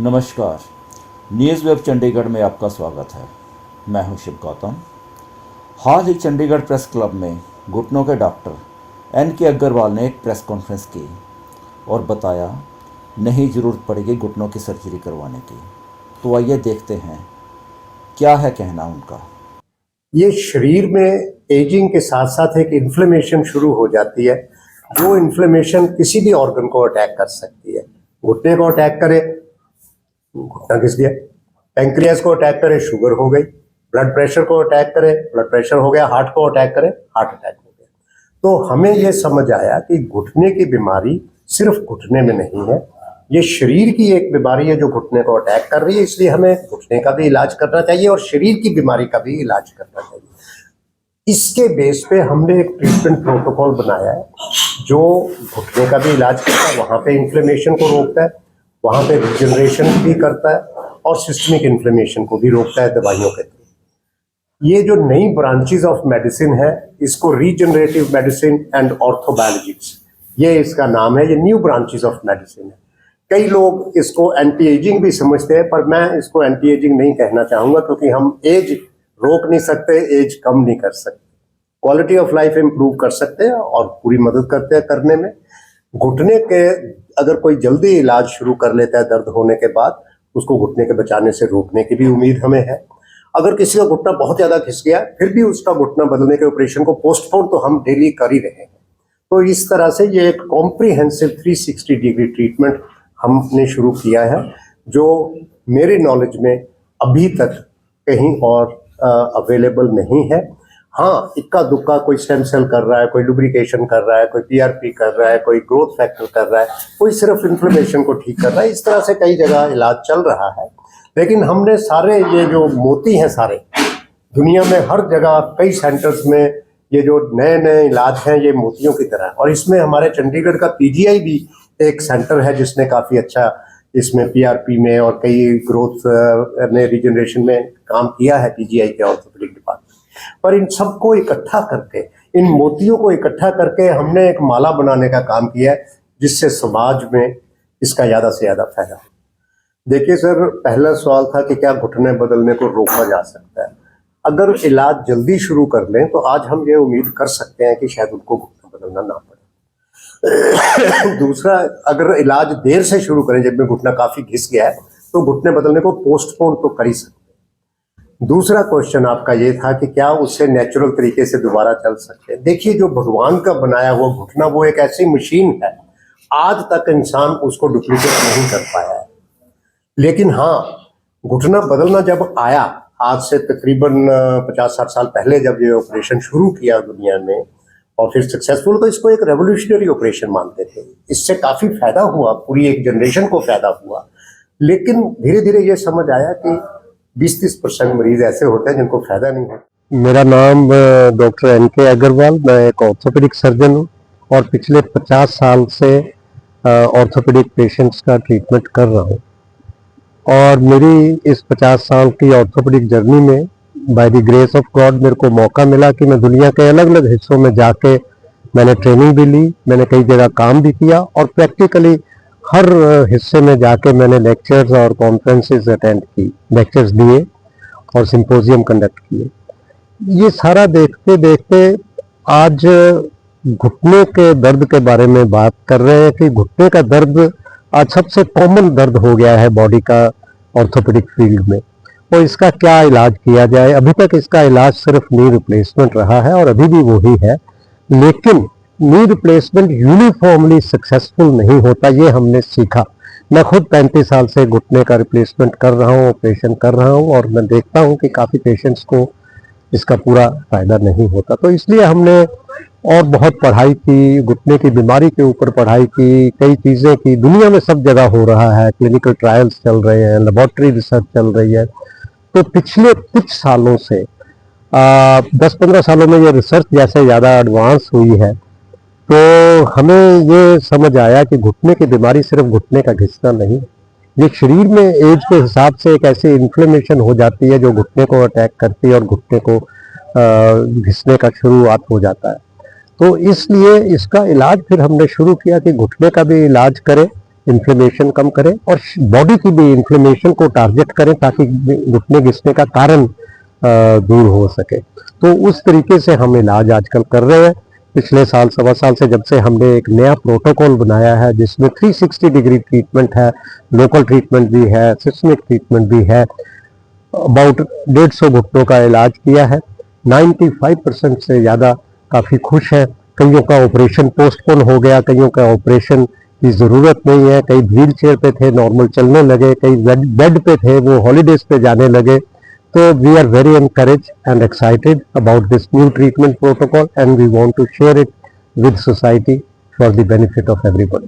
नमस्कार। News web Chandigarh में आपका स्वागत है। मैं हूं शिव गौतम। हाल ही चंडीगढ़ प्रेस क्लब में घुटनों के डॉक्टर एन.के. अग्रवाल ने एक प्रेस कॉन्फ्रेंस की और बताया नहीं ज़रूरत पड़ेगी घुटनों की सर्जरी करवाने की। तो आइए देखते हैं क्या है कहना उनका। ये शरीर में एजिंग के साथ साथ एक इन्फ्लेमेशन शुरू हो जाती है, जो इन्फ्लेमेशन किसी भी ऑर्गन को अटैक कर सकती है। घुटने को अटैक करे, घुटना घिस गया। पैंक्रियास को अटैक करे, शुगर हो गई। ब्लड प्रेशर को अटैक करे, ब्लड प्रेशर हो गया। हार्ट को अटैक करे, हार्ट अटैक हो गया। तो हमें यह समझ आया कि घुटने की बीमारी सिर्फ घुटने में नहीं है, ये शरीर की एक बीमारी है जो घुटने को अटैक कर रही है। इसलिए हमें घुटने का भी इलाज करना चाहिए और शरीर की बीमारी का भी इलाज करना चाहिए। इसके बेस पे हमने एक ट्रीटमेंट प्रोटोकॉल बनाया है जो घुटने का भी इलाज करता है, वहाँ पे इन्फ्लेमेशन को रोकता है, वहाँ पे रिजनरेशन भी करता है और सिस्टमिक इन्फ्लेमेशन को भी रोकता है दवाइयों के थ्रू। ये जो नई ब्रांचेस ऑफ मेडिसिन है, इसको रीजनरेटिव मेडिसिन एंड ऑर्थोबायोलॉजिक्स, ये इसका नाम है। ये न्यू ब्रांचेस ऑफ मेडिसिन है। कई लोग इसको एंटी एजिंग भी समझते हैं, पर मैं इसको एंटी एजिंग नहीं कहना चाहूँगा, क्योंकि हम एज रोक नहीं सकते, एज कम नहीं कर सकते। क्वालिटी ऑफ लाइफ इम्प्रूव कर सकते हैं और पूरी मदद करते हैं करने में। घुटने के अगर कोई जल्दी इलाज शुरू कर लेता है दर्द होने के बाद, उसको घुटने के बचाने से रोकने की भी उम्मीद हमें है। अगर किसी का घुटना बहुत ज़्यादा घिस गया, फिर भी उसका घुटना बदलने के ऑपरेशन को पोस्टपोन तो हम डेली कर ही रहे हैं। तो इस तरह से ये एक कॉम्प्रिहेंसिव 360 डिग्री ट्रीटमेंट हमने शुरू किया है, जो मेरी नॉलेज में अभी तक कहीं और अवेलेबल नहीं है। हाँ, इक्का दुक्का कोई स्टेम सेल कर रहा है, कोई लुब्रिकेशन कर रहा है, कोई पीआरपी कर रहा है, कोई ग्रोथ फैक्टर कर रहा है, कोई सिर्फ इन्फ्लेमेशन को ठीक कर रहा है। इस तरह से कई जगह इलाज चल रहा है। लेकिन हमने सारे ये जो मोती हैं, सारे दुनिया में हर जगह कई सेंटर्स में ये जो नए नए इलाज हैं, ये मोतियों की तरह है। और इसमें हमारे चंडीगढ़ का पीजीआई भी एक सेंटर है जिसने काफ़ी अच्छा इसमें पीआरपी में और कई ग्रोथ में रिजनरेशन में काम किया है, पीजीआई के ऑर्थोपेडिक डिपार्टमेंट। पर इन सबको इकट्ठा करके, इन मोतियों को इकट्ठा करके हमने एक माला बनाने का काम किया है, जिससे समाज में इसका ज़्यादा से ज़्यादा फायदा हो। देखिए सर, पहला सवाल था कि क्या घुटने बदलने को रोका जा सकता है। अगर इलाज जल्दी शुरू कर लें तो आज हम ये उम्मीद कर सकते हैं कि शायद उनको घुटना बदलना ना पड़े। दूसरा, अगर इलाज देर से शुरू करें, जब में घुटना काफ़ी घिस गया है, तो घुटने बदलने को पोस्टपोन तो कर ही सकते हैं। दूसरा क्वेश्चन आपका ये था कि क्या उससे नेचुरल तरीके से दोबारा चल सकते हैं। देखिए, जो भगवान का बनाया हुआ घुटना, वो एक ऐसी मशीन है, आज तक इंसान उसको डुप्लीकेट नहीं कर पाया है। लेकिन हाँ, घुटना बदलना जब आया, आज से तकरीबन 50-60 साल पहले जब ये ऑपरेशन शुरू किया दुनिया में और फिर सक्सेसफुल, तो इसको एक रेवोल्यूशनरी ऑपरेशन मानते थे। इससे काफ़ी फायदा हुआ, पूरी एक जनरेशन को फायदा हुआ। लेकिन धीरे धीरे ये समझ आया कि 20-30% मरीज ऐसे होते हैं जिनको फायदा नहीं होता। मेरा नाम डॉक्टर एन.के. अग्रवाल, मैं एक ऑर्थोपेडिक सर्जन हूँ और पिछले 50 साल से ऑर्थोपेडिक पेशेंट्स का ट्रीटमेंट कर रहा हूँ। और मेरी इस 50 साल की ऑर्थोपेडिक जर्नी में by the grace of God मेरे को मौका मिला कि मैं दुनिया के अलग अलग हिस्सों में जाके मैंने ट्रेनिंग भी ली, मैंने कई जगह काम भी किया और प्रैक्टिकली हर हिस्से में जाके मैंने लेक्चर्स और कॉन्फ्रेंसेस अटेंड की, लेक्चर्स दिए और सिंपोजियम कंडक्ट किए। ये सारा देखते देखते आज घुटने के दर्द के बारे में बात कर रहे हैं कि घुटने का दर्द आज सबसे कॉमन दर्द हो गया है बॉडी का ऑर्थोपेडिक फील्ड में। और इसका क्या इलाज किया जाए। अभी तक इसका इलाज सिर्फ नी रिप्लेसमेंट रहा है और अभी भी वही है, लेकिन नी रिप्लेसमेंट यूनिफॉर्मली सक्सेसफुल नहीं होता, ये हमने सीखा। मैं खुद 35 साल से घुटने का रिप्लेसमेंट कर रहा हूँ, ऑपरेशन कर रहा हूँ और मैं देखता हूँ कि काफ़ी पेशेंट्स को इसका पूरा फायदा नहीं होता। तो इसलिए हमने और बहुत पढ़ाई की, घुटने की बीमारी के ऊपर पढ़ाई की, कई चीज़ें की। दुनिया में सब जगह हो रहा है, क्लिनिकल ट्रायल्स चल रहे हैं, लेबोरेटरी रिसर्च चल रही है। तो पिछले कुछ सालों से 10-15 सालों में ये रिसर्च जैसे ज़्यादा एडवांस हुई है, तो हमें ये समझ आया कि घुटने की बीमारी सिर्फ घुटने का घिसना नहीं, ये शरीर में एज के हिसाब से एक ऐसी इन्फ्लेमेशन हो जाती है जो घुटने को अटैक करती है और घुटने को घिसने का शुरुआत हो जाता है। तो इसलिए इसका इलाज फिर हमने शुरू किया कि घुटने का भी इलाज करें इन्फ्लेमेशन कम करें और बॉडी की भी इन्फ्लेमेशन को टारगेट करें ताकि घुटने घिसने का कारण दूर हो सके। तो उस तरीके से हम इलाज आजकल कर रहे हैं। पिछले साल सवा साल से जब से हमने एक नया प्रोटोकॉल बनाया है जिसमें 360 डिग्री ट्रीटमेंट है, लोकल ट्रीटमेंट भी है, सिस्टमिक ट्रीटमेंट भी है। अबाउट 150 घुटनों का इलाज किया है। 95% से ज़्यादा काफ़ी खुश हैं। कईयों का ऑपरेशन पोस्टपोन हो गया, कईयों का ऑपरेशन की ज़रूरत नहीं है, कई व्हील चेयर पे थे नॉर्मल चलने लगे, कई बेड पे थे वो हॉलीडेज पे जाने लगे। So we are very encouraged and excited about this new treatment protocol and we want to share it with society for the benefit of everybody.